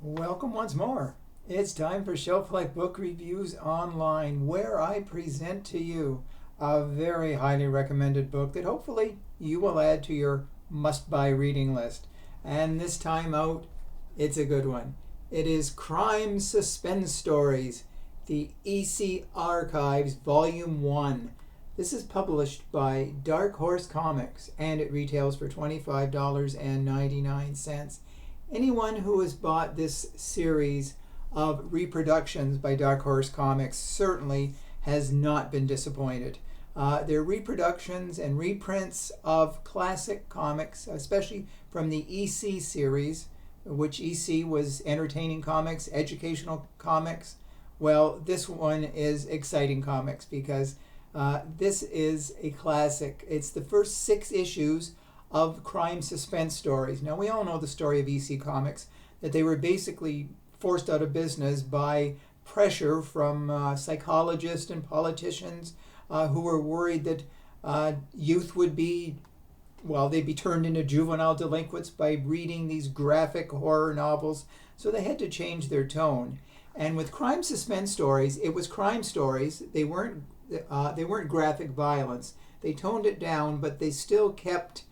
Welcome once more. It's time for Shelf Life Book Reviews Online, where I present to you a very highly recommended book that hopefully you will add to your must-buy reading list. And this time out, it's a good one. It is Crime Suspense Stories, the EC Archives, Volume 1. This is published by Dark Horse Comics, and it retails for $25.99. Anyone who has bought this series of reproductions by Dark Horse Comics certainly has not been disappointed. They're reproductions and reprints of classic comics, especially from the EC series, which EC was entertaining comics, educational comics. Well, this one is exciting comics because this is a classic. It's the first 6 issues of crime suspense stories. Now, we all know the story of EC Comics, that they were basically forced out of business by pressure from psychologists and politicians who were worried that youth would be, they'd be turned into juvenile delinquents by reading these graphic horror novels. So they had to change their tone. And with crime suspense stories, it was crime stories. They weren't graphic violence. They toned it down, but they still kept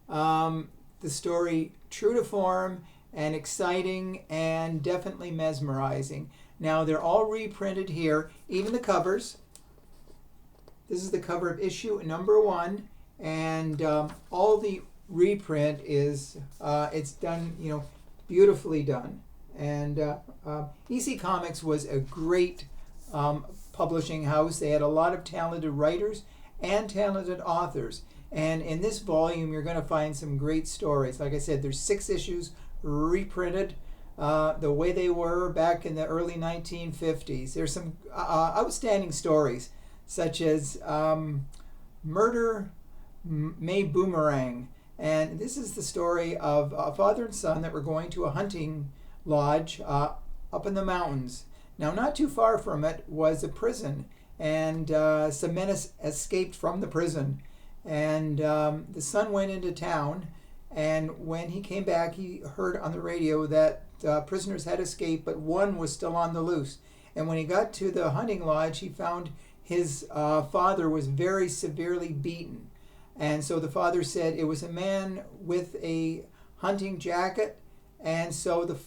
the story true to form and exciting and definitely mesmerizing. Now, they're all reprinted here, even the covers. This is the cover of issue number 1, and all the reprint is it's done, beautifully done. And EC Comics was a great publishing house. They had a lot of talented writers and talented authors. And in this volume, you're going to find some great stories. Like I said, there's 6 issues reprinted the way they were back in the early 1950s. There's some outstanding stories, such as Murder May Boomerang. And this is the story of a father and son that were going to a hunting lodge up in the mountains. Now, not too far from it was a prison, and some men escaped from the prison. And the son went into town, and when he came back, he heard on the radio that prisoners had escaped, but one was still on the loose. And when he got to the hunting lodge, he found his father was very severely beaten. And so the father said it was a man with a hunting jacket, and so the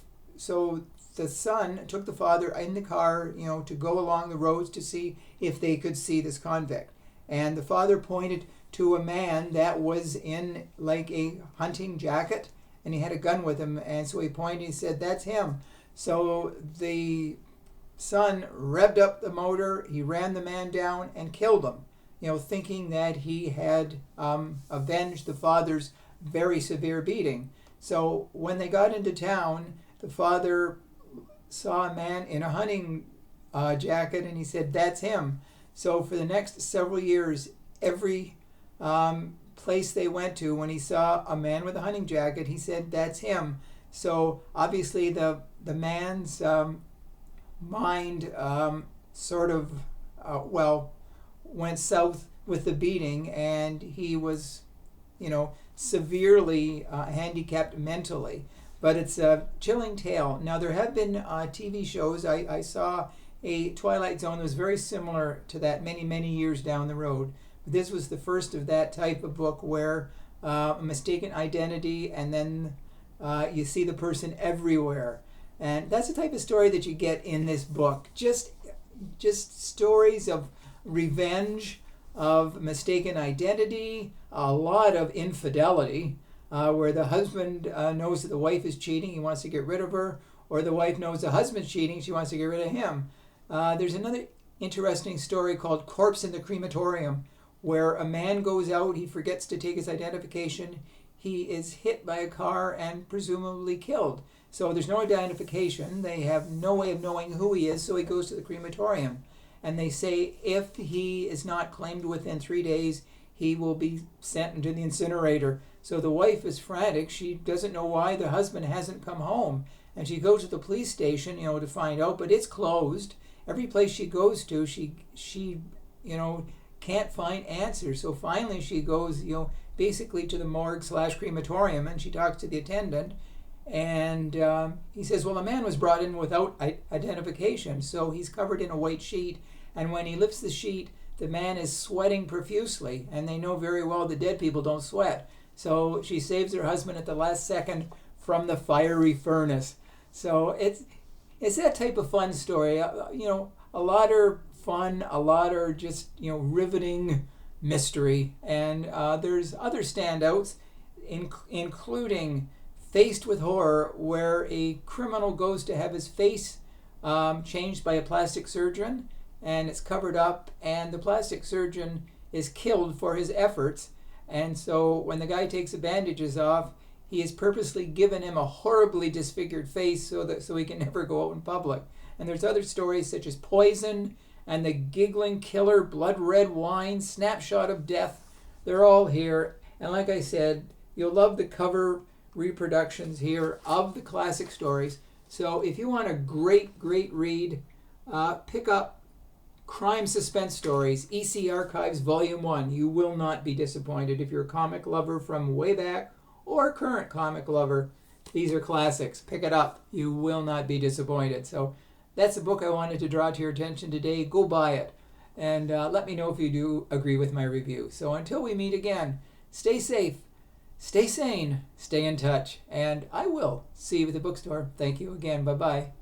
son took the father in the car, to go along the roads to see if they could see this convict. And the father pointed to a man that was in like a hunting jacket, and he had a gun with him, and so he pointed and said, "That's him." So the son revved up the motor, he ran the man down and killed him, thinking that he had avenged the father's very severe beating. So when they got into town, the father saw a man in a hunting jacket, and he said, "That's him." So for the next several years, every place they went to, when he saw a man with a hunting jacket, he said, "That's him." So obviously the man's mind went south with the beating, and he was, severely handicapped mentally. But it's a chilling tale. Now, there have been TV shows. I saw a Twilight Zone that was very similar to that many, many years down the road. But this was the first of that type of book where a mistaken identity, and then you see the person everywhere. And that's the type of story that you get in this book. Just stories of revenge, of mistaken identity, a lot of infidelity, where the husband knows that the wife is cheating, he wants to get rid of her, or the wife knows the husband's cheating, she wants to get rid of him. There's another interesting story called Corpse in the Crematorium, where a man goes out, he forgets to take his identification, he is hit by a car and presumably killed. So there's no identification, they have no way of knowing who he is, so he goes to the crematorium. And they say if he is not claimed within 3 days, he will be sent into the incinerator. So the wife is frantic. She doesn't know why the husband hasn't come home. And she goes to the police station, to find out, but it's closed. Every place she goes to, she can't find answers. So finally she goes, basically to the morgue/crematorium, and she talks to the attendant, And he says, well, a man was brought in without identification, so he's covered in a white sheet, and when he lifts the sheet, the man is sweating profusely, and they know very well that dead people don't sweat. So she saves her husband at the last second from the fiery furnace. So it's that type of fun story. A lot are fun, a lot are just riveting mystery, and there's other standouts, including Faced with Horror, where a criminal goes to have his face changed by a plastic surgeon, and it's covered up, and the plastic surgeon is killed for his efforts. And so when the guy takes the bandages off, he has purposely given him a horribly disfigured face so he can never go out in public. And there's other stories such as Poison and The Giggling Killer, Blood Red Wine, Snapshot of Death. They're all here. And like I said, you'll love the cover reproductions here of the classic stories. So if you want a great read, pick up Crime Suspense Stories, EC Archives Volume 1. You will not be disappointed. If you're a comic lover from way back or a current comic lover, these are classics. Pick it up. You will not be disappointed. So that's the book I wanted to draw to your attention today. Go buy it. And let me know if you do agree with my review. So until we meet again, stay safe, stay sane, stay in touch, and I will see you at the bookstore. Thank you again. Bye-bye.